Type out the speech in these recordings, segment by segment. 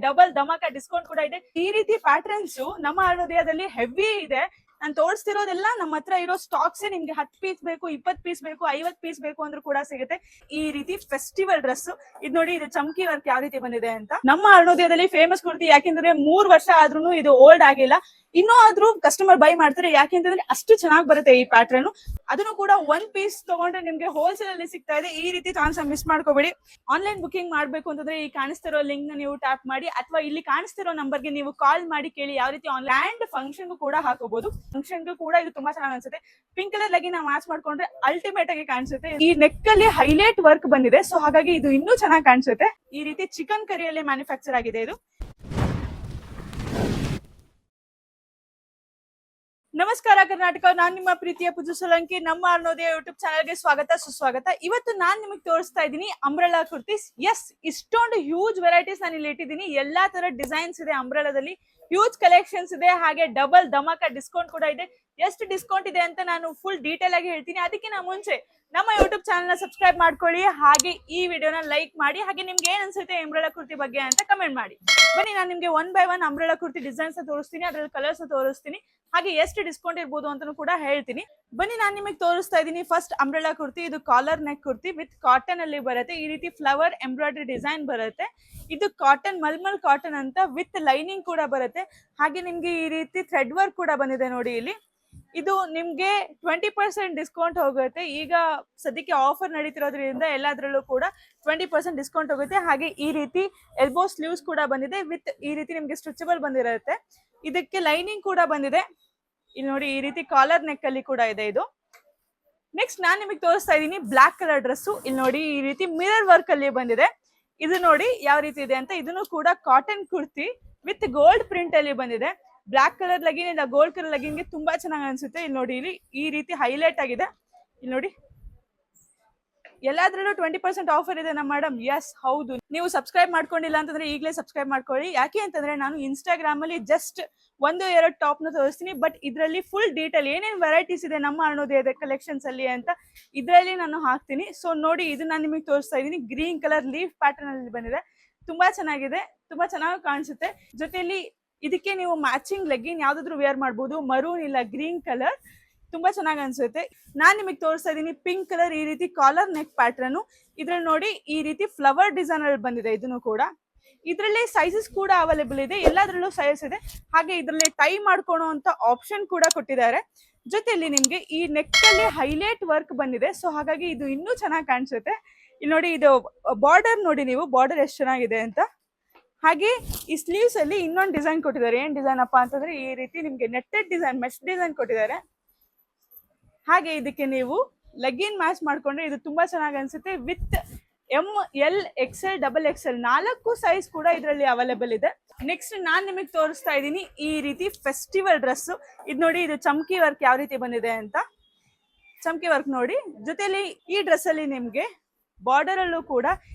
Double dhamaka discount ಕೂಡ ಇದೆ. ಈ ರೀತಿ ಪ್ಯಾಟರ್ನ್ಸ್ ನಮ್ಮ ಅರುಣೋದಯದಲ್ಲಿ ಹೆವಿ ಇದೆ. ನಾನು ತೋರಿಸ್ತಿರೋದೆಲ್ಲ ನಮ್ಮ ಹತ್ರ ಇರೋ ಸ್ಟಾಕ್ಸ್. ನಿಮ್ಗೆ 10 ಪೀಸ್ ಬೇಕು, 20 ಪೀಸ್ ಬೇಕು, 50 ಪೀಸ್ ಬೇಕು ಅಂದ್ರೂ ಕೂಡ ಸಿಗುತ್ತೆ. ಈ ರೀತಿ ಫೆಸ್ಟಿವಲ್ ಡ್ರೆಸ್ ಇದು ನೋಡಿ, ಇದು ಚಮ್ಕಿ ವರ್ಕ್ ಯಾವ ರೀತಿ ಬಂದಿದೆ ಅಂತ. ನಮ್ಮ ಅರುಣೋದಯದಲ್ಲಿ ಫೇಮಸ್ ಕುರ್ತಿ, ಯಾಕೆಂದ್ರೆ 3 ವರ್ಷ ಆದ್ರೂ ಇದು ಓಲ್ಡ್ ಆಗಿಲ್ಲ. ಇನ್ನೂ ಆದ್ರೂ ಕಸ್ಟಮರ್ ಬೈ ಮಾಡ್ತಾರೆ, ಯಾಕೆಂತಂದ್ರೆ ಅಷ್ಟು ಚೆನ್ನಾಗಿ ಬರುತ್ತೆ ಈ ಪ್ಯಾಟರ್ನ್. ಅದನ್ನು ಕೂಡ 1 ಪೀಸ್ ತಗೊಂಡ್ರೆ ನಿಮ್ಗೆ ಹೋಲ್ಸೇಲ್ ಅಲ್ಲಿ ಸಿಗ್ತಾ ಇದೆ. ಈ ರೀತಿ ಚಾನ್ಸ್ ಮಿಸ್ ಮಾಡ್ಕೋಬೇಡಿ. ಆನ್ಲೈನ್ ಬುಕಿಂಗ್ ಮಾಡ್ಬೇಕು ಅಂತಂದ್ರೆ ಈ ಕಾಣಿಸ್ತಿರೋ ಲಿಂಕ್ ನ ನೀವು ಟ್ಯಾಪ್ ಮಾಡಿ, ಅಥವಾ ಇಲ್ಲಿ ಕಾಣಿಸ್ತಿರೋ ನಂಬರ್ ಗೆ ನೀವು ಕಾಲ್ ಮಾಡಿ ಕೇಳಿ ಯಾವ ರೀತಿ ಆನ್ಲೈನ್ ಫಂಕ್ಷನ್ ಕೂಡ ಹಾಕೋಬಹುದು. ಫಂಕ್ಷನ್ ಕೂಡ ಇದು ತುಂಬಾ ಚೆನ್ನಾಗಿ ಅನ್ಸುತ್ತೆ. ಪಿಂಕ್ ಕಲರ್ ಲಗಿನ ಮ್ಯಾಚ್ ಮಾಡ್ಕೊಂಡ್ರೆ ಅಲ್ಟಿಮೇಟ್ ಆಗಿ ಕಾಣಿಸುತ್ತೆ. ಈ ನೆಕ್ ಅಲ್ಲಿ ಹೈಲೈಟ್ ವರ್ಕ್ ಬಂದಿದೆ, ಸೊ ಹಾಗಾಗಿ ಇದು ಇನ್ನೂ ಚೆನ್ನಾಗಿ ಕಾಣಿಸುತ್ತೆ. ಈ ರೀತಿ ಚಿಕನ್ ಕರಿಯಲ್ಲಿ ಮ್ಯಾನುಫ್ಯಾಕ್ಚರ್ ಆಗಿದೆ ಇದು. ನಮಸ್ಕಾರ ಕರ್ನಾಟಕ, ನಾನ್ ನಿಮ್ಮ ಪ್ರೀತಿಯ ಪೂಜಾ ಸೋಲಂಕಿ. ನಮ್ಮ ಅರುಣೋದಯ ಯೂಟ್ಯೂಬ್ ಚಾನಲ್ಗೆ ಸ್ವಾಗತ ಸುಸ್ವಾಗತ. ಇವತ್ತು ನಾನ್ ನಿಮಗೆ ತೋರಿಸ್ತಾ ಇದ್ದೀನಿ ಅಂಬ್ರೆಲಾ ಕುರ್ತೀಸ್. ಎಸ್, ಇಷ್ಟೊಂದು ಹ್ಯೂಜ್ ವೆರೈಟೀಸ್ ನಾನು ಇಲ್ಲಿ ಇಟ್ಟಿದ್ದೀನಿ. ಎಲ್ಲಾ ತರ ಡಿಸೈನ್ಸ್ ಇದೆ ಅಂಬ್ರೆಲಾದಲ್ಲಿ, ಹ್ಯೂಜ್ ಕಲೆಕ್ಷನ್ಸ್ ಇದೆ. ಹಾಗೆ ಡಬಲ್ ಧಮಾಕ ಡಿಸ್ಕೌಂಟ್ ಕೂಡ ಇದೆ. ಎಷ್ಟು ಡಿಸ್ಕೌಂಟ್ ಇದೆ ಅಂತ ನಾನು ಫುಲ್ ಡೀಟೇಲ್ ಆಗಿ ಹೇಳ್ತೀನಿ. ಅದಕ್ಕಿಂತ ಮುಂಚೆ ನಮ್ಮ ಯೂಟ್ಯೂಬ್ ಚಾನಲ್ ನ ಸಬ್ಸ್ಕ್ರೈಬ್ ಮಾಡ್ಕೊಳ್ಳಿ, ಹಾಗೆ ಈ ವಿಡಿಯೋನ ಲೈಕ್ ಮಾಡಿ, ಹಾಗೆ ನಿಮ್ಗೆ ಏನ್ ಅನ್ಸುತ್ತೆ ಅಂಬ್ರೆಲಾ ಕುರ್ತಿ ಬಗ್ಗೆ ಅಂತ ಕಮೆಂಟ್ ಮಾಡಿ. ಬನ್ನಿ, ನಾನು ನಿಮ್ಗೆ 1 by 1 ಅಂಬ್ರೆಲಾ ಕುರ್ತಿ ಡಿಸೈನ್ಸ್ ತೋರಿಸ್ತೀನಿ, ಅದ್ರಲ್ಲಿ ಕಲರ್ಸ್ ತೋರಿಸ್ತೀನಿ, ಹಾಗೆ ಎಷ್ಟು ಡಿಸ್ಕೌಂಟ್ ಇರ್ಬೋದು ಅಂತಾನು ಕೂಡ ಹೇಳ್ತೀನಿ. ಬನ್ನಿ, ನಾನು ನಿಮಗೆ ತೋರಿಸ್ತಾ ಇದ್ದೀನಿ ಫಸ್ಟ್ ಅಂಬ್ರೆಲಾ ಕುರ್ತಿ. ಇದು collar neck kurti with cotton ಅಲ್ಲಿ ಬರುತ್ತೆ. ಈ ರೀತಿ ಫ್ಲವರ್ ಎಂಬ್ರಾಯ್ಡರಿ ಡಿಸೈನ್ ಬರುತ್ತೆ. ಇದು ಕಾಟನ್, ಮಲ್ಮಲ್ ಕಾಟನ್ ಅಂತ, ವಿತ್ ಲೈನಿಂಗ್ ಕೂಡ ಬರುತ್ತೆ. ಹಾಗೆ ನಿಮ್ಗೆ ಈ ರೀತಿ ಥ್ರೆಡ್ ವರ್ಕ್ ಕೂಡ ಬಂದಿದೆ ನೋಡಿ ಇಲ್ಲಿ. ಇದು ನಿಮ್ಗೆ 20% ಡಿಸ್ಕೌಂಟ್ ಹೋಗುತ್ತೆ. ಈಗ ಸದ್ಯಕ್ಕೆ ಆಫರ್ ನಡೀತಿರೋದ್ರಿಂದ ಎಲ್ಲಾದ್ರಲ್ಲೂ ಕೂಡ 20% ಡಿಸ್ಕೌಂಟ್ ಹೋಗುತ್ತೆ. ಹಾಗೆ ಈ ರೀತಿ ಎಲ್ಬೋ ಸ್ಲೀವ್ಸ್ ಕೂಡ ಬಂದಿದೆ, ವಿತ್ ಈ ರೀತಿ ನಿಮ್ಗೆ ಸ್ಟ್ರೆಚಬಲ್ ಬಂದಿರುತ್ತೆ. ಇದಕ್ಕೆ ಲೈನಿಂಗ್ ಕೂಡ ಬಂದಿದೆ. ಇಲ್ಲಿ ನೋಡಿ, ಈ ರೀತಿ ಕಾಲರ್ ನೆಕ್ ಅಲ್ಲಿ ಕೂಡ ಇದೆ ಇದು. ನೆಕ್ಸ್ಟ್ ನಾನ್ ನಿಮಗೆ ತೋರಿಸ್ತಾ ಇದ್ದೀನಿ ಬ್ಲಾಕ್ ಕಲರ್ ಡ್ರೆಸ್. ಇಲ್ಲಿ ನೋಡಿ, ಈ ರೀತಿ ಮಿರರ್ ವರ್ಕ್ ಅಲ್ಲಿ ಬಂದಿದೆ. ಇದು ನೋಡಿ ಯಾವ ರೀತಿ ಇದೆ ಅಂತ. ಇದನ್ನು ಕೂಡ cotton kurti with gold print ಅಲ್ಲಿ ಬಂದಿದೆ. ಬ್ಲಾಕ್ ಕಲರ್ ಲಗಿನ್ ಇಲ್ಲ, ಗೋಲ್ಡ್ ಕಲರ್ ಲಗಿನ್ಗೆ ತುಂಬಾ ಚೆನ್ನಾಗಿ ಅನ್ಸುತ್ತೆ. ಇಲ್ಲಿ ನೋಡಿ, ಇಲ್ಲಿ ಈ ರೀತಿ ಹೈಲೈಟ್ ಆಗಿದೆ. ಇಲ್ಲಿ ನೋಡಿ, ಎಲ್ಲಾದ್ರಲ್ಲೂ 20% ಆಫರ್ ಇದೆ ನಮ್ಮ ಮೇಡಮ್. ಎಸ್, ಹೌದು. ನೀವು ಸಬ್ಸ್ಕ್ರೈಬ್ ಮಾಡ್ಕೊಂಡಿಲ್ಲ ಅಂತಂದ್ರೆ ಈಗಲೇ ಸಬ್ಸ್ಕ್ರೈಬ್ ಮಾಡ್ಕೊಳ್ಳಿ. ಯಾಕೆ ಅಂತಂದ್ರೆ ನಾನು ಇನ್ಸ್ಟಾಗ್ರಾಮ್ ಅಲ್ಲಿ ಜಸ್ಟ್ 1-2 ಟಾಪ್ ನ ತೋರಿಸ್ತೀನಿ, ಬಟ್ ಇದರಲ್ಲಿ ಫುಲ್ ಡೀಟೇಲ್ ಏನೇನ್ ವೆರೈಟೀಸ್ ಇದೆ ನಮ್ಮ ಅರುಣೋದಯದ ಕಲೆಕ್ಷನ್ಸ್ ಅಲ್ಲಿ ಅಂತ ಇದರಲ್ಲಿ ನಾನು ಹಾಕ್ತೀನಿ. ಸೊ ನೋಡಿ, ಇದು ನಾನು ನಿಮಗೆ ತೋರಿಸ್ತಾ ಇದ್ದೀನಿ. ಗ್ರೀನ್ ಕಲರ್ ಲೀಫ್ ಪ್ಯಾಟರ್ನ್ ಅಲ್ಲಿ ಬಂದಿದೆ. ತುಂಬಾ ಚೆನ್ನಾಗಿದೆ, ತುಂಬಾ ಚೆನ್ನಾಗಿ ಕಾಣಿಸುತ್ತೆ. ಜೊತೆಲಿ ಇದಕ್ಕೆ ನೀವು ಮ್ಯಾಚಿಂಗ್ ಲೆಗ್ಗಿನ್ ಯಾವ್ದಾದ್ರು ವೇರ್ ಮಾಡ್ಬೋದು. ಮರೂನ್ ಇಲ್ಲ ಗ್ರೀನ್ ಕಲರ್, ತುಂಬಾ ಚೆನ್ನಾಗಿ ಅನ್ಸುತ್ತೆ. ನಾನ್ ನಿಮಗೆ ತೋರಿಸ್ತಾ ಇದ್ದೀನಿ ಪಿಂಕ್ ಕಲರ್, ಈ ರೀತಿ ಕಾಲರ್ ನೆಕ್ ಪ್ಯಾಟರ್ನ್. ಇದ್ರಲ್ಲಿ ನೋಡಿ, ಈ ರೀತಿ ಫ್ಲವರ್ ಡಿಸೈನ್ ಅಲ್ಲಿ ಬಂದಿದೆ. ಇದನ್ನು ಕೂಡ ಇದರಲ್ಲಿ ಸೈಜಸ್ ಕೂಡ ಅವೈಲೇಬಲ್ ಇದೆ, ಎಲ್ಲಾದ್ರಲ್ಲೂ ಸೈಜ್ ಇದೆ. ಹಾಗೆ ಇದರಲ್ಲಿ ಟೈ ಮಾಡ್ಕೊಳ್ಳೋ ಅಂತ ಆಪ್ಷನ್ ಕೂಡ ಕೊಟ್ಟಿದ್ದಾರೆ. ಜೊತೆಯಲ್ಲಿ ನಿಮ್ಗೆ ಈ ನೆಕ್ ಅಲ್ಲಿ ಹೈಲೈಟ್ ವರ್ಕ್ ಬಂದಿದೆ. ಸೊ ಹಾಗಾಗಿ ಇದು ಇನ್ನೂ ಚೆನ್ನಾಗಿ ಕಾಣಿಸುತ್ತೆ. ಇಲ್ಲಿ ನೋಡಿ, ಇದು ಬಾರ್ಡರ್ ನೋಡಿ ನೀವು, ಬಾರ್ಡರ್ ಎಷ್ಟು ಚೆನ್ನಾಗಿದೆ ಅಂತ. ಹಾಗೆ ಈ ಸ್ಲೀವ್ಸ್ ಅಲ್ಲಿ ಇನ್ನೊಂದು ಡಿಸೈನ್ ಕೊಟ್ಟಿದ್ದಾರೆ. ಏನ್ ಡಿಸೈನ್ ಅಪ್ಪ ಅಂತಂದ್ರೆ, ಈ ರೀತಿ ನಿಮ್ಗೆ ನೆಟ್ಟೆಡ್ ಡಿಸೈನ್, ಮೆಶ್ ಡಿಸೈನ್ ಕೊಟ್ಟಿದ್ದಾರೆ. ಹಾಗೆ ಇದಕ್ಕೆ ನೀವು ಲೆಗ್ಗಿನ್ ಮ್ಯಾಚ್ ಮಾಡ್ಕೊಂಡ್ರೆ ಇದು ತುಂಬಾ ಚೆನ್ನಾಗಿ ಅನ್ಸುತ್ತೆ. With ML XL XXL 4 size ಕೂಡ ಇದರಲ್ಲಿ ಅವೈಲೇಬಲ್ ಇದೆ. ನೆಕ್ಸ್ಟ್ ನಾನ್ ನಿಮಗೆ ತೋರಿಸ್ತಾ ಇದ್ದೀನಿ ಈ ರೀತಿ ಫೆಸ್ಟಿವಲ್ ಡ್ರೆಸ್. ಇದು ನೋಡಿ, ಇದು ಚಮ್ಕಿ ವರ್ಕ್ ಯಾವ ರೀತಿ ಬಂದಿದೆ ಅಂತ. ಚಮ್ಕಿ ವರ್ಕ್ ನೋಡಿ. ಜೊತೆಲಿ ಈ ಡ್ರೆಸ್ ಅಲ್ಲಿ ನಿಮ್ಗೆ ಬಾರ್ಡರ್ ಅಲ್ಲೂ ಕೂಡ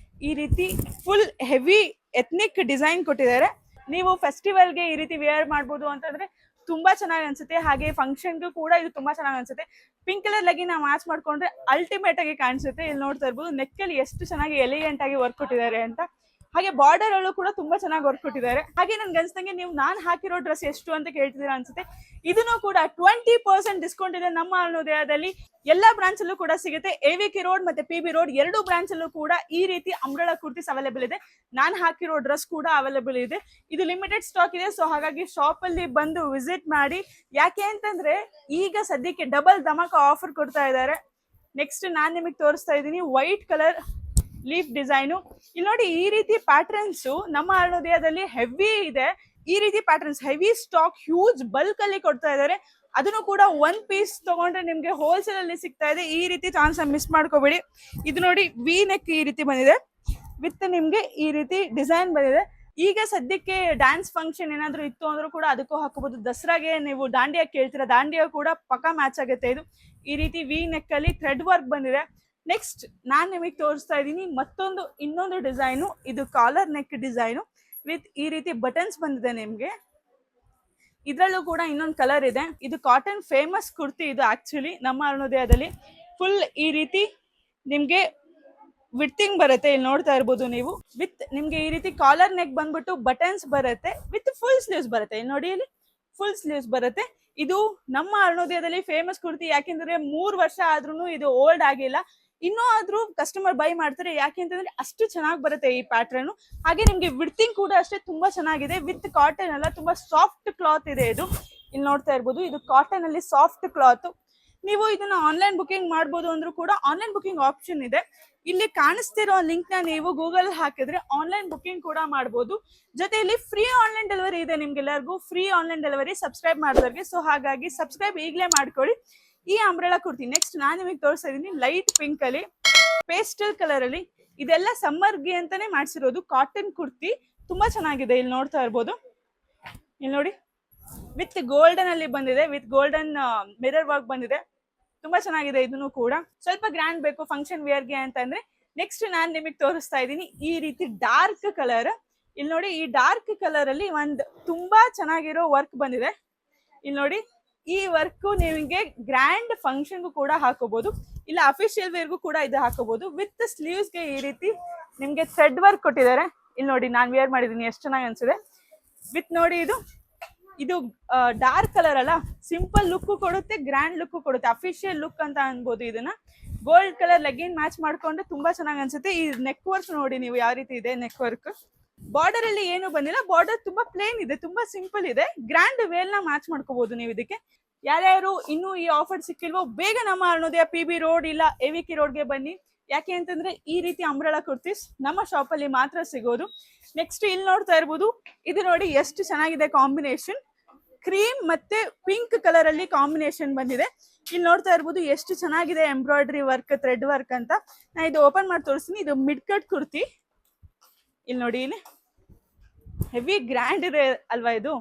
ಈ ರೀತಿ ಫುಲ್ ಹೆವಿ ಎಥ್ನಿಕ್ ಡಿಸೈನ್ ಕೊಟ್ಟಿದ್ದಾರೆ. ನೀವು ಫೆಸ್ಟಿವಲ್ಗೆ ಈ ರೀತಿ ವೇರ್ ಮಾಡ್ಬೋದು ಅಂತಂದ್ರೆ ತುಂಬಾ ಚೆನ್ನಾಗಿ ಅನ್ಸುತ್ತೆ. ಹಾಗೆ ಫಂಕ್ಷನ್ಗೂ ಕೂಡ ಇದು ತುಂಬಾ ಚೆನ್ನಾಗಿ ಅನ್ಸುತ್ತೆ. ಪಿಂಕ್ ಕಲರ್ ಲಗಿನ ಮ್ಯಾಚ್ ಮಾಡ್ಕೊಂಡ್ರೆ ಅಲ್ಟಿಮೇಟ್ ಆಗಿ ಕಾಣಿಸುತ್ತೆ. ಇಲ್ಲಿ ನೋಡ್ತಾ ಇರ್ಬೋದು, ನೆಕ್ ಅಲ್ಲಿ ಎಷ್ಟು ಚೆನ್ನಾಗಿ ಎಲಿಗೆಂಟ್ ಆಗಿ ವರ್ಕ್ ಕೊಟ್ಟಿದ್ದಾರೆ ಅಂತ. ಹಾಗೆ ಬಾರ್ಡರ್ ಅಲ್ಲೂ ಕೂಡ ತುಂಬಾ ಚೆನ್ನಾಗಿ ವರ್ಕ್ ಕೊಟ್ಟಿದ್ದಾರೆ. ಹಾಗೆ ನನ್ಗೆ ಅನ್ಸ್ದಂಗೆ ನೀವು ನಾನ್ ಹಾಕಿರೋ ಡ್ರೆಸ್ ಎಷ್ಟು ಅಂತ ಕೇಳ್ತಿದ್ದೀರಾ ಅನ್ಸುತ್ತೆ. ಇದನ್ನು ಕೂಡ 20% ಡಿಸ್ಕೌಂಟ್ ಇದೆ ನಮ್ಮ ಅರುಣೋದಯದಲ್ಲಿ. ಎಲ್ಲಾ ಬ್ರಾಂಚ್ ಅಲ್ಲೂ ಕೂಡ ಸಿಗುತ್ತೆ. AVK ರೋಡ್ ಮತ್ತೆ PB ರೋಡ್ 2 ಬ್ರಾಂಚ್ ಅಲ್ಲೂ ಕೂಡ ಈ ರೀತಿ ಅಂಬ್ರೆಲಾ ಕುರ್ತೀಸ್ ಅವೈಲೇಬಲ್ ಇದೆ. ನಾನ್ ಹಾಕಿರೋ ಡ್ರೆಸ್ ಕೂಡ ಅವೈಲೇಬಲ್ ಇದೆ. ಇದು ಲಿಮಿಟೆಡ್ ಸ್ಟಾಕ್ ಇದೆ. ಸೊ ಹಾಗಾಗಿ ಶಾಪ್ ಅಲ್ಲಿ ಬಂದು ವಿಸಿಟ್ ಮಾಡಿ. ಯಾಕೆ ಅಂತಂದ್ರೆ ಈಗ ಸದ್ಯಕ್ಕೆ ಡಬಲ್ ಧಮಾಕ ಆಫರ್ ಕೊಡ್ತಾ ಇದ್ದಾರೆ. ನೆಕ್ಸ್ಟ್ ನಾನ್ ನಿಮಗೆ ತೋರಿಸ್ತಾ ಇದ್ದೀನಿ ವೈಟ್ ಕಲರ್ ಲೀಫ್ ಡಿಸೈನು. ಇಲ್ಲಿ ನೋಡಿ, ಈ ರೀತಿ ಪ್ಯಾಟರ್ನ್ಸ್ ನಮ್ಮ ಅರುಣೋದಯದಲ್ಲಿ ಹೆವಿ ಇದೆ. ಈ ರೀತಿ patterns heavy stock, huge bulk ಅಲ್ಲಿ ಕೊಡ್ತಾ ಇದ್ದಾರೆ. ಅದನ್ನು ಕೂಡ 1 ಪೀಸ್ ತಗೊಂಡ್ರೆ ನಿಮ್ಗೆ ಹೋಲ್ಸೇಲ್ ಅಲ್ಲಿ ಸಿಗ್ತಾ ಇದೆ. ಈ ರೀತಿ ಚಾನ್ಸ್ ಮಿಸ್ ಮಾಡ್ಕೋಬೇಡಿ. ಇದು ನೋಡಿ, ವಿ ನೆಕ್ ಈ ರೀತಿ ಬಂದಿದೆ, ವಿತ್ ನಿಮ್ಗೆ ಈ ರೀತಿ ಡಿಸೈನ್ ಬಂದಿದೆ. ಈಗ ಸದ್ಯಕ್ಕೆ ಡ್ಯಾನ್ಸ್ ಫಂಕ್ಷನ್ ಏನಾದ್ರು ಇತ್ತು ಅಂದ್ರೂ ಕೂಡ ಅದಕ್ಕೂ ಹಾಕೋಬಹುದು. ದಸರಾಗೆ ನೀವು ದಾಂಡಿಯಾ ಕೇಳ್ತೀರಾ, ದಾಂಡಿಯಾ ಕೂಡ ಪಕ್ಕ ಮ್ಯಾಚ್ ಆಗುತ್ತೆ. ಇದು ಈ ರೀತಿ ವಿ ನೆಕ್ ಅಲ್ಲಿ ಥ್ರೆಡ್ ವರ್ಕ್ ಬಂದಿದೆ. ನೆಕ್ಸ್ಟ್ ನಾನ್ ನಿಮಗೆ ತೋರಿಸ್ತಾ ಇದ್ದೀನಿ ಇನ್ನೊಂದು ಡಿಸೈನು. ಇದು ಕಾಲರ್ ನೆಕ್ ಡಿಸೈನು ವಿತ್ ಈ ರೀತಿ ಬಟನ್ಸ್ ಬಂದಿದೆ ನಿಮ್ಗೆ. ಇದ್ರಲ್ಲೂ ಕೂಡ ಇನ್ನೊಂದು ಕಲರ್ ಇದೆ. ಇದು ಕಾಟನ್ ಫೇಮಸ್ ಕುರ್ತಿ. ಇದು ಆಕ್ಚುಲಿ ನಮ್ಮ ಅರುಣೋದಯದಲ್ಲಿ ಫುಲ್ ಈ ರೀತಿ ನಿಮ್ಗೆ ವಿಡ್ತಿಂಗ್ ಬರುತ್ತೆ, ಇಲ್ಲಿ ನೋಡ್ತಾ ಇರ್ಬೋದು ನೀವು. ವಿತ್ ನಿಮ್ಗೆ ಈ ರೀತಿ ಕಾಲರ್ ನೆಕ್ ಬಂದ್ಬಿಟ್ಟು ಬಟನ್ಸ್ ಬರುತ್ತೆ, ವಿತ್ ಫುಲ್ ಸ್ಲೀವ್ಸ್ ಬರುತ್ತೆ. ಇಲ್ಲಿ ನೋಡಿ, ಇಲ್ಲಿ ಫುಲ್ ಸ್ಲೀವ್ಸ್ ಬರುತ್ತೆ. ಇದು ನಮ್ಮ ಅರುಣೋದಯದಲ್ಲಿ ಫೇಮಸ್ ಕುರ್ತಿ. ಯಾಕೆಂದ್ರೆ 3 ವರ್ಷ ಆದ್ರೂ ಇದು ಓಲ್ಡ್ ಆಗಿಲ್ಲ, ಇನ್ನೂ ಆದ್ರೂ ಕಸ್ಟಮರ್ ಬೈ ಮಾಡ್ತಾರೆ. ಯಾಕೆಂತಂದ್ರೆ ಅಷ್ಟು ಚೆನ್ನಾಗಿ ಬರುತ್ತೆ ಈ ಪ್ಯಾಟರ್ನ್. ಹಾಗೆ ನಿಮ್ಗೆ ವಿಡ್ತಿಂಗ್ ಕೂಡ ಅಷ್ಟೇ ತುಂಬಾ ಚೆನ್ನಾಗಿದೆ. ವಿತ್ ಕಾಟನ್ ಅಲ್ಲ, ತುಂಬಾ ಸಾಫ್ಟ್ ಕ್ಲಾತ್ ಇದೆ ಇದು. ಇಲ್ಲಿ ನೋಡ್ತಾ ಇರ್ಬೋದು, ಇದು ಕಾಟನ್ ಅಲ್ಲಿ ಸಾಫ್ಟ್ ಕ್ಲಾತ್. ನೀವು ಇದನ್ನ ಆನ್ಲೈನ್ ಬುಕಿಂಗ್ ಮಾಡ್ಬೋದು ಅಂದ್ರೂ ಕೂಡ ಆನ್ಲೈನ್ ಬುಕಿಂಗ್ ಆಪ್ಷನ್ ಇದೆ. ಇಲ್ಲಿ ಕಾಣಿಸ್ತಿರೋ ಲಿಂಕ್ ನ ನೀವು ಗೂಗಲ್ ಹಾಕಿದ್ರೆ ಆನ್ಲೈನ್ ಬುಕಿಂಗ್ ಕೂಡ ಮಾಡ್ಬೋದು. ಜೊತೆಯಲ್ಲಿ ಫ್ರೀ ಆನ್ಲೈನ್ ಡೆಲಿವರಿ ಇದೆ ನಿಮ್ಗೆಲ್ಲರಿಗೂ, ಫ್ರೀ ಆನ್ಲೈನ್ ಡೆಲಿವರಿ ಸಬ್ಸ್ಕ್ರೈಬ್ ಮಾಡಿದವ್ರಿಗೆ. ಸೊ ಹಾಗಾಗಿ ಸಬ್ಸ್ಕ್ರೈಬ್ ಈಗಲೇ ಮಾಡ್ಕೊಳ್ಳಿ. ಈ ಅಂಬ್ರೆಲಾ ಕುರ್ತಿ ನೆಕ್ಸ್ಟ್ ನಾನು ನಿಮಗೆ ತೋರಿಸ್ತಾ ಇದೀನಿ, ಲೈಟ್ ಪಿಂಕ್ ಅಲ್ಲಿ, ಪೇಸ್ಟಲ್ ಕಲರ್ ಅಲ್ಲಿ. ಇದೆಲ್ಲ ಸಮ್ಮರ್ಗೆ ಅಂತಾನೆ ಮಾಡ್ಸಿರೋದು ಕಾಟನ್ ಕುರ್ತಿ, ತುಂಬಾ ಚೆನ್ನಾಗಿದೆ. ಇಲ್ಲಿ ನೋಡ್ತಾ ಇರ್ಬೋದು, ಇಲ್ಲಿ ನೋಡಿ, ವಿತ್ ಗೋಲ್ಡನ್ ಅಲ್ಲಿ ಬಂದಿದೆ, ವಿತ್ ಗೋಲ್ಡನ್ ಮಿರರ್ ವರ್ಕ್ ಬಂದಿದೆ. ತುಂಬಾ ಚೆನ್ನಾಗಿದೆ. ಇದನ್ನು ಕೂಡ ಸ್ವಲ್ಪ ಗ್ರ್ಯಾಂಡ್ ಬೇಕು ಫಂಕ್ಷನ್ ವೇರ್ಗೆ ಅಂತಂದ್ರೆ ನೆಕ್ಸ್ಟ್ ನಾನು ನಿಮಗೆ ತೋರಿಸ್ತಾ ಇದ್ದೀನಿ ಈ ರೀತಿ ಡಾರ್ಕ್ ಕಲರ್. ಇಲ್ಲಿ ನೋಡಿ, ಈ ಡಾರ್ಕ್ ಕಲರ್ ಅಲ್ಲಿ ಒಂದು ತುಂಬಾ ಚೆನ್ನಾಗಿರೋ ವರ್ಕ್ ಬಂದಿದೆ. ಇಲ್ಲಿ ನೋಡಿ, ಈ ವರ್ಕ್ ನಿಮಗೆ ಗ್ರ್ಯಾಂಡ್ ಫಂಕ್ಷನ್ಗೂ ಕೂಡ ಹಾಕೋಬಹುದು, ಇಲ್ಲ ಅಫಿಷಿಯಲ್ ವೇರ್ಗೂ ಕೂಡ ಇದು ಹಾಕೋಬಹುದು. ವಿತ್ ಸ್ಲೀವ್ಸ್ಗೆ ಈ ರೀತಿ ನಿಮ್ಗೆ ಥ್ರೆಡ್ ವರ್ಕ್ ಕೊಟ್ಟಿದ್ದಾರೆ. ಇಲ್ಲಿ ನೋಡಿ, ನಾನು ವೇರ್ ಮಾಡಿದೀನಿ, ಎಷ್ಟು ಚೆನ್ನಾಗಿ ಅನ್ಸಿದೆ. ವಿತ್ ನೋಡಿ, ಇದು ಡಾರ್ಕ್ ಕಲರ್ ಅಲ್ಲ, ಸಿಂಪಲ್ ಲುಕ್ ಕೊಡುತ್ತೆ, ಗ್ರ್ಯಾಂಡ್ ಲುಕ್ ಕೊಡುತ್ತೆ, ಅಫಿಷಿಯಲ್ ಲುಕ್ ಅಂತ ಅನ್ಬೋದು. ಇದನ್ನ ಗೋಲ್ಡ್ ಕಲರ್ ಲೆಗಿನ್ ಮ್ಯಾಚ್ ಮಾಡ್ಕೊಂಡ್ರೆ ತುಂಬಾ ಚೆನ್ನಾಗಿ ಅನ್ಸುತ್ತೆ. ಈ ನೆಕ್ ವರ್ಕ್ ನೋಡಿ ನೀವು ಯಾವ ರೀತಿ ಇದೆ ನೆಕ್ ವರ್ಕ್. ಬಾರ್ಡರ್ ಅಲ್ಲಿ ಏನು ಬಂದಿಲ್ಲ, ಬಾರ್ಡರ್ ತುಂಬಾ ಪ್ಲೇನ್ ಇದೆ, ತುಂಬಾ ಸಿಂಪಲ್ ಇದೆ. ಗ್ರ್ಯಾಂಡ್ ವೇಲ್ ನ ಮ್ಯಾಚ್ ಮಾಡ್ಕೋಬಹುದು ನೀವು ಇದಕ್ಕೆ. ಯಾರ್ಯಾರು ಇನ್ನೂ ಈ ಆಫರ್ ಸಿಕ್ಕಿಲ್ವೋ ಬೇಗ ನಮ್ಮ ಅರುಣೋದಯ PB ರೋಡ್ ಇಲ್ಲ AVK ರೋಡ್ಗೆ ಬನ್ನಿ. ಯಾಕೆ ಅಂತಂದ್ರೆ ಈ ರೀತಿ ಅಂಬ್ರೆಲಾ ಕುರ್ತೀಸ್ ನಮ್ಮ ಶಾಪ್ ಅಲ್ಲಿ ಮಾತ್ರ ಸಿಗೋದು. ನೆಕ್ಸ್ಟ್ ಇಲ್ಲಿ ನೋಡ್ತಾ ಇರ್ಬೋದು, ಇದು ನೋಡಿ ಎಷ್ಟು ಚೆನ್ನಾಗಿದೆ ಕಾಂಬಿನೇಷನ್, ಕ್ರೀಮ್ ಮತ್ತೆ ಪಿಂಕ್ ಕಲರ್ ಅಲ್ಲಿ ಕಾಂಬಿನೇಷನ್ ಬಂದಿದೆ. ಇಲ್ಲಿ ನೋಡ್ತಾ ಇರ್ಬೋದು ಎಷ್ಟು ಚೆನ್ನಾಗಿದೆ ಎಂಬ್ರಾಯ್ಡ್ರಿ ವರ್ಕ್, ಥ್ರೆಡ್ ವರ್ಕ್ ಅಂತ. ನಾ ಇದು ಓಪನ್ ಮಾಡಿ ತೋರಿಸ್ತೀನಿ. ಇದು ಮಿಡ್ ಕಟ್ ಕುರ್ತಿ. ಇಲ್ಲಿ ನೋಡಿ, ಇಲ್ಲಿ ಹೆವಿ ಗ್ರ್ಯಾಂಡ್ ಇದೆ ಅಲ್ವಾ ಇದು.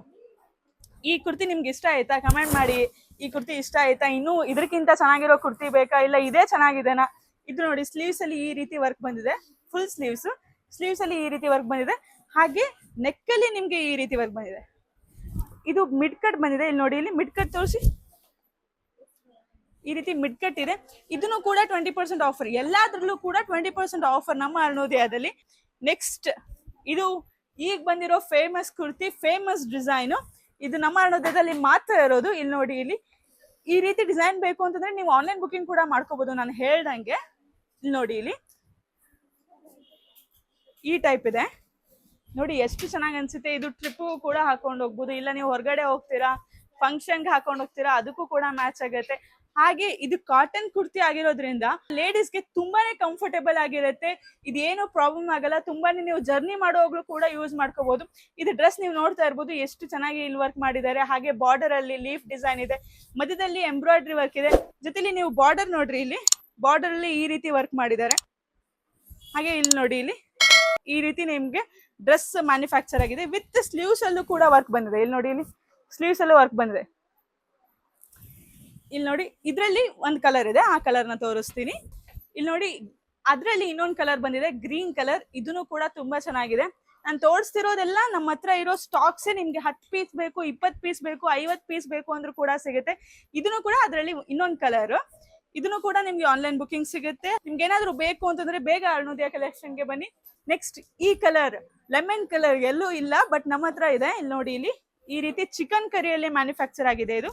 ಈ ಕುರ್ತಿ ನಿಮ್ಗೆ ಇಷ್ಟ ಆಯ್ತಾ? ಕಮೆಂಟ್ ಮಾಡಿ, ಈ ಕುರ್ತಿ ಇಷ್ಟ ಆಯ್ತಾ? ಇನ್ನು ಇದಕ್ಕಿಂತ ಚೆನ್ನಾಗಿರೋ ಕುರ್ತಿ ಬೇಕಾ, ಇಲ್ಲ ಇದೇ ಚೆನ್ನಾಗಿದೆನಾ? ಇದು ನೋಡಿ, ಸ್ಲೀವ್ಸ್ ಅಲ್ಲಿ ಈ ರೀತಿ ವರ್ಕ್ ಬಂದಿದೆ, ಫುಲ್ ಸ್ಲೀವ್ಸ್. ಸ್ಲೀವ್ಸ್ ಅಲ್ಲಿ ಈ ರೀತಿ ವರ್ಕ್ ಬಂದಿದೆ, ಹಾಗೆ ನೆಕ್ ಅಲ್ಲಿ ನಿಮ್ಗೆ ಈ ರೀತಿ ವರ್ಕ್ ಬಂದಿದೆ. ಇದು ಮಿಡ್ ಕಟ್ ಬಂದಿದೆ. ಇಲ್ಲಿ ನೋಡಿ, ಇಲ್ಲಿ ಮಿಡ್ ಕಟ್ ತೋರಿಸಿ, ಈ ರೀತಿ ಮಿಡ್ ಕಟ್ ಇದೆ. ಇದನ್ನು ಕೂಡ 20% ಆಫರ್, ಎಲ್ಲಾದ್ರಲ್ಲೂ ಕೂಡ 20% ಆಫರ್ ನಮ್ಮ ಅರುಣೋದಯದಲ್ಲಿ. ನೆಕ್ಸ್ಟ್ ಇದು ಈಗ ಬಂದಿರೋ ಫೇಮಸ್ ಕುರ್ತಿ, ಫೇಮಸ್ ಡಿಸೈನು. ಇದು ನಮ್ಮ ಅರುಣೋದಯದಲ್ಲಿ ಮಾತ್ರ ಇರೋದು. ಇಲ್ಲಿ ನೋಡಿ, ಇಲ್ಲಿ ಈ ರೀತಿ ಡಿಸೈನ್ ಬೇಕು ಅಂತಂದ್ರೆ ನೀವು ಆನ್ಲೈನ್ ಬುಕಿಂಗ್ ಕೂಡ ಮಾಡ್ಕೋಬಹುದು, ನಾನು ಹೇಳ್ದಂಗೆ. ಇಲ್ಲಿ ನೋಡಿ, ಇಲ್ಲಿ ಈ ಟೈಪ್ ಇದೆ ನೋಡಿ, ಎಷ್ಟು ಚೆನ್ನಾಗಿ ಅನ್ಸುತ್ತೆ. ಇದು ಟ್ರಿಪ್ ಕೂಡ ಹಾಕೊಂಡು ಹೋಗ್ಬೋದು, ಇಲ್ಲ ನೀವು ಹೊರಗಡೆ ಹೋಗ್ತೀರಾ ಫಂಕ್ಷನ್ಗೆ ಹಾಕೊಂಡು ಹೋಗ್ತೀರಾ, ಅದಕ್ಕೂ ಕೂಡ ಮ್ಯಾಚ್ ಆಗುತ್ತೆ. ಹಾಗೆ ಇದು ಕಾಟನ್ ಕುರ್ತಿ ಆಗಿರೋದ್ರಿಂದ ಲೇಡೀಸ್ಗೆ ತುಂಬಾನೇ ಕಂಫರ್ಟೇಬಲ್ ಆಗಿರುತ್ತೆ. ಇದೇನು ಪ್ರಾಬ್ಲಮ್ ಆಗಲ್ಲ, ತುಂಬಾನೇ ನೀವು ಜರ್ನಿ ಮಾಡೋವಾಗ್ಲೂ ಕೂಡ ಯೂಸ್ ಮಾಡ್ಕೋಬಹುದು. ಇದು ಡ್ರೆಸ್ ನೀವು ನೋಡ್ತಾ ಇರ್ಬೋದು, ಎಷ್ಟು ಚೆನ್ನಾಗಿ ಇಲ್ಲಿ ವರ್ಕ್ ಮಾಡಿದ್ದಾರೆ. ಹಾಗೆ ಬಾರ್ಡರ್ ಅಲ್ಲಿ ಲೀಫ್ ಡಿಸೈನ್ ಇದೆ, ಮಧ್ಯದಲ್ಲಿ ಎಂಬ್ರಾಯ್ಡ್ರಿ ವರ್ಕ್ ಇದೆ. ಜೊತೆಲಿ ನೀವು ಬಾರ್ಡರ್ ನೋಡ್ರಿ, ಇಲ್ಲಿ ಬಾರ್ಡರ್ ಅಲ್ಲಿ ಈ ರೀತಿ ವರ್ಕ್ ಮಾಡಿದ್ದಾರೆ. ಹಾಗೆ ಇಲ್ಲಿ ನೋಡಿ, ಇಲ್ಲಿ ಈ ರೀತಿ ನಿಮ್ಗೆ ಡ್ರೆಸ್ ಮ್ಯಾನುಫ್ಯಾಕ್ಚರ್ ಆಗಿದೆ. ವಿತ್ ಸ್ಲೀವ್ಸ್ ಅಲ್ಲೂ ಕೂಡ ವರ್ಕ್ ಬಂದಿದೆ. ಇಲ್ಲಿ ನೋಡಿ, ಇಲ್ಲಿ ಸ್ಲೀವ್ಸ್ ಅಲ್ಲೂ ವರ್ಕ್ ಬಂದಿದೆ. ಇಲ್ಲಿ ನೋಡಿ, ಇದ್ರಲ್ಲಿ ಒಂದು ಕಲರ್ ಇದೆ, ಆ ಕಲರ್ ನ ತೋರಿಸ್ತೀನಿ. ಇಲ್ಲಿ ನೋಡಿ, ಅದ್ರಲ್ಲಿ ಇನ್ನೊಂದು ಕಲರ್ ಬಂದಿದೆ, ಗ್ರೀನ್ ಕಲರ್. ಇದನ್ನು ಕೂಡ ತುಂಬಾ ಚೆನ್ನಾಗಿದೆ. ನಾನು ತೋರಿಸ್ತಿರೋದೆಲ್ಲ ನಮ್ಮ ಹತ್ರ ಇರೋ ಸ್ಟಾಕ್ಸ್. ನಿಮ್ಗೆ 10 ಪೀಸ್ ಬೇಕು, 20 ಪೀಸ್ ಬೇಕು, 50 ಪೀಸ್ ಬೇಕು ಅಂದ್ರೂ ಕೂಡ ಸಿಗುತ್ತೆ. ಇದನ್ನು ಕೂಡ ಅದರಲ್ಲಿ ಇನ್ನೊಂದು ಕಲರ್, ಇದನ್ನು ಕೂಡ ನಿಮ್ಗೆ ಆನ್ಲೈನ್ ಬುಕಿಂಗ್ ಸಿಗುತ್ತೆ. ನಿಮ್ಗೆ ಏನಾದ್ರು ಬೇಕು ಅಂತಂದ್ರೆ ಬೇಗ ಅರುಣೋದಯ ಕಲೆಕ್ಷನ್ಗೆ ಬನ್ನಿ. ನೆಕ್ಸ್ಟ್ ಈ ಕಲರ್, ಲೆಮನ್ ಕಲರ್, ಎಲ್ಲೂ ಇಲ್ಲ ಬಟ್ ನಮ್ಮ ಹತ್ರ ಇದೆ. ಇಲ್ಲಿ ನೋಡಿ, ಇಲ್ಲಿ ಈ ರೀತಿ ಚಿಕನ್ ಕರಿಯಲ್ಲಿ ಮ್ಯಾನುಫ್ಯಾಕ್ಚರ್ ಆಗಿದೆ. ಇದು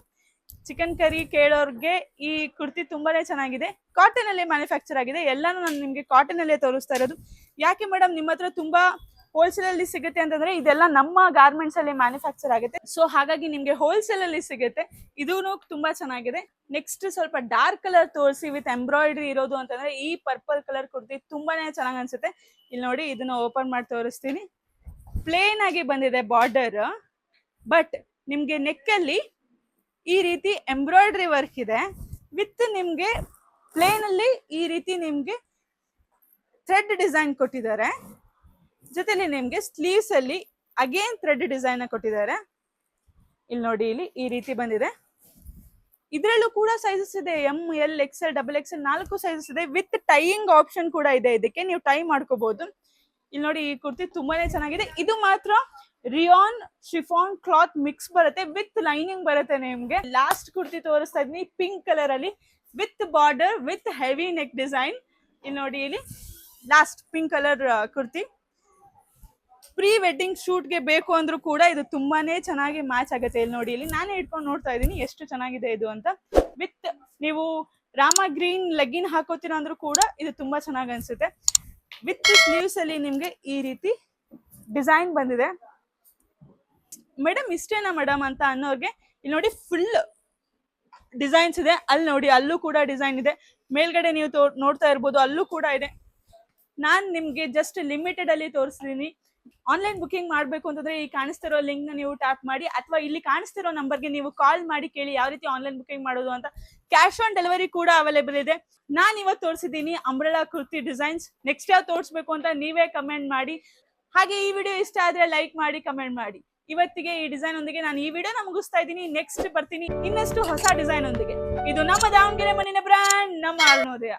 ಚಿಕನ್ ಕರಿ ಕೇಳೋರ್ಗೆ ಈ ಕುರ್ತಿ ತುಂಬಾನೇ ಚೆನ್ನಾಗಿದೆ. ಕಾಟನ್ ಅಲ್ಲೇ ಮ್ಯಾನುಫ್ಯಾಕ್ಚರ್ ಆಗಿದೆ. ಎಲ್ಲಾನು ನಾನು ನಿಮ್ಗೆ ಕಾಟನ್ ಅಲ್ಲೇ ತೋರಿಸ್ತಾ ಇರೋದು. ಯಾಕೆ ಮೇಡಮ್ ನಿಮ್ಮ ಹತ್ರ ತುಂಬಾ ಹೋಲ್ಸೇಲ್ ಅಲ್ಲಿ ಸಿಗುತ್ತೆ ಅಂತಂದ್ರೆ ಇದೆಲ್ಲ ನಮ್ಮ ಗಾರ್ಮೆಂಟ್ಸ್ ಅಲ್ಲಿ ಮ್ಯಾನುಫ್ಯಾಕ್ಚರ್ ಆಗುತ್ತೆ. ಸೊ ಹಾಗಾಗಿ ನಿಮ್ಗೆ ಹೋಲ್ಸೇಲ್ ಅಲ್ಲಿ ಸಿಗುತ್ತೆ. ಇದೂ ತುಂಬಾ ಚೆನ್ನಾಗಿದೆ. ನೆಕ್ಸ್ಟ್ ಸ್ವಲ್ಪ ಡಾರ್ಕ್ ಕಲರ್ ತೋರಿಸಿ ವಿತ್ ಎಂಬ್ರಾಯ್ಡ್ರಿ ಇರೋದು ಅಂತಂದ್ರೆ ಈ ಪರ್ಪಲ್ ಕಲರ್ ಕುರ್ತಿ ತುಂಬಾನೇ ಚೆನ್ನಾಗಿ ಅನ್ಸುತ್ತೆ. ಇಲ್ಲಿ ನೋಡಿ, ಇದನ್ನ ಓಪನ್ ಮಾಡಿ ತೋರಿಸ್ತೀನಿ. ಪ್ಲೇನ್ ಆಗಿ ಬಂದಿದೆ ಬಾರ್ಡರ್, ಬಟ್ ನಿಮ್ಗೆ ನೆಕ್ ಅಲ್ಲಿ ಈ ರೀತಿ ಎಂಬ್ರಾಯ್ಡ್ರಿ ವರ್ಕ್ ಇದೆ. ವಿತ್ ನಿಮ್ಗೆ ಪ್ಲೇನ್ ಅಲ್ಲಿ ಈ ರೀತಿ ನಿಮ್ಗೆ ಥ್ರೆಡ್ ಡಿಸೈನ್ ಕೊಟ್ಟಿದ್ದಾರೆ. ಜೊತೆಲಿ ನಿಮ್ಗೆ ಸ್ಲೀವ್ಸ್ ಅಲ್ಲಿ ಅಗೇನ್ ಥ್ರೆಡ್ ಡಿಸೈನ್ ಕೊಟ್ಟಿದ್ದಾರೆ. ಇಲ್ಲಿ ನೋಡಿ, ಇಲ್ಲಿ ಈ ರೀತಿ ಬಂದಿದೆ. ಇದ್ರಲ್ಲೂ ಕೂಡ ಸೈಜಸ್ ಇದೆ, ML XL XXL 4 ಸೈಜಸ್ ಇದೆ. ವಿತ್ ಟೈಯಿಂಗ್ ಆಪ್ಷನ್ ಕೂಡ ಇದೆ, ಇದಕ್ಕೆ ನೀವು ಟೈ ಮಾಡ್ಕೋಬಹುದು. ಇಲ್ಲಿ ನೋಡಿ, ಈ ಕುರ್ತಿ ತುಂಬಾನೇ ಚೆನ್ನಾಗಿದೆ. ಇದು ಮಾತ್ರ ರಿಯಾನ್ ಶಿಫಾನ್ ಕ್ಲಾತ್ ಮಿಕ್ಸ್ ಬರುತ್ತೆ, ವಿತ್ ಲೈನಿಂಗ್ ಬರುತ್ತೆ ನಿಮ್ಗೆ. ಲಾಸ್ಟ್ ಕುರ್ತಿ ತೋರಿಸ್ತಾ ಇದೀನಿ, ಪಿಂಕ್ ಕಲರ್ ಅಲ್ಲಿ with border, with heavy neck design. ಇಲ್ಲಿ ನೋಡಿ, ಇಲ್ಲಿ last pink colour kurti. Pre wedding ಶೂಟ್ಗೆ ಬೇಕು ಅಂದ್ರೂ ಕೂಡ ಇದು ತುಂಬಾನೇ ಚೆನ್ನಾಗಿ ಮ್ಯಾಚ್ ಆಗುತ್ತೆ. ಇಲ್ಲಿ ನೋಡಿ, ಇಲ್ಲಿ ನಾನೇ ಇಟ್ಕೊಂಡು ನೋಡ್ತಾ ಇದ್ದೀನಿ ಎಷ್ಟು ಚೆನ್ನಾಗಿದೆ ಇದು ಅಂತ. ವಿತ್ ನೀವು ರಾಮ ಗ್ರೀನ್ ಲೆಗ್ಗಿನ್ ಹಾಕೋತೀರ ಅಂದ್ರೂ ಕೂಡ ಇದು ತುಂಬಾ ಚೆನ್ನಾಗಿ ಅನ್ಸುತ್ತೆ. ವಿತ್ ಸ್ಲೀವ್ಸ್ ಅಲ್ಲಿ ನಿಮ್ಗೆ ಈ ರೀತಿ ಡಿಸೈನ್ ಬಂದಿದೆ. ಮೇಡಮ್ ಇಷ್ಟೇನಾ ಮೇಡಮ್ ಅಂತ ಅನ್ನೋರ್ಗೆ ಇಲ್ಲಿ ನೋಡಿ ಫುಲ್ ಡಿಸೈನ್ಸ್ ಇದೆ. ಅಲ್ಲಿ ನೋಡಿ, ಅಲ್ಲೂ ಕೂಡ ಡಿಸೈನ್ ಇದೆ. ಮೇಲ್ಗಡೆ ನೀವು ನೋಡ್ತಾ ಇರ್ಬೋದು, ಅಲ್ಲೂ ಕೂಡ ಇದೆ. ನಾನ್ ನಿಮ್ಗೆ ಜಸ್ಟ್ ಲಿಮಿಟೆಡ್ ಅಲ್ಲಿ ತೋರಿಸ್ತೀನಿ. ಆನ್ಲೈನ್ ಬುಕಿಂಗ್ ಮಾಡ್ಬೇಕು ಅಂತಂದ್ರೆ ಈ ಕಾಣಿಸ್ತಿರೋ ಲಿಂಕ್ ನ ನೀವು ಟ್ಯಾಪ್ ಮಾಡಿ, ಅಥವಾ ಇಲ್ಲಿ ಕಾಣಿಸ್ತಿರೋ ನಂಬರ್ಗೆ ನೀವು ಕಾಲ್ ಮಾಡಿ ಕೇಳಿ ಯಾವ ರೀತಿ ಆನ್ಲೈನ್ ಬುಕಿಂಗ್ ಮಾಡೋದು ಅಂತ. ಕ್ಯಾಶ್ ಆನ್ ಡೆಲಿವರಿ ಕೂಡ ಅವೈಲೇಬಲ್ ಇದೆ. ನಾನ್ ಇವತ್ತು ತೋರಿಸಿದ್ದೀನಿ ಅಂಬ್ರೆಲಾ ಕುರ್ತಿ ಡಿಸೈನ್ಸ್. ನೆಕ್ಸ್ಟ್ ಯಾವ ತೋರಿಸ್ಬೇಕು ಅಂತ ನೀವೇ ಕಮೆಂಟ್ ಮಾಡಿ. ಹಾಗೆ ಈ ವಿಡಿಯೋ ಇಷ್ಟ ಆದ್ರೆ ಲೈಕ್ ಮಾಡಿ, ಕಮೆಂಟ್ ಮಾಡಿ. ಇವತ್ತಿಗೆ ಈ ಡಿಸೈನ್ ಒಂದಿಗೆ ನಾನು ಈ ವಿಡಿಯೋನ ಮುಗಿಸ್ತಾ ಇದ್ದೀನಿ. ನೆಕ್ಸ್ಟ್ ಬರ್ತೀನಿ ಇನ್ನಷ್ಟು ಹೊಸ ಡಿಸೈನ್ ಒಂದಿಗೆ. ಇದು ನಮ್ಮ ದಾವಣಗೆರೆ ಮಣ್ಣಿನ ಬ್ರ್ಯಾಂಡ್, ನಮ್ಮ ಅರುಣೋದಯ.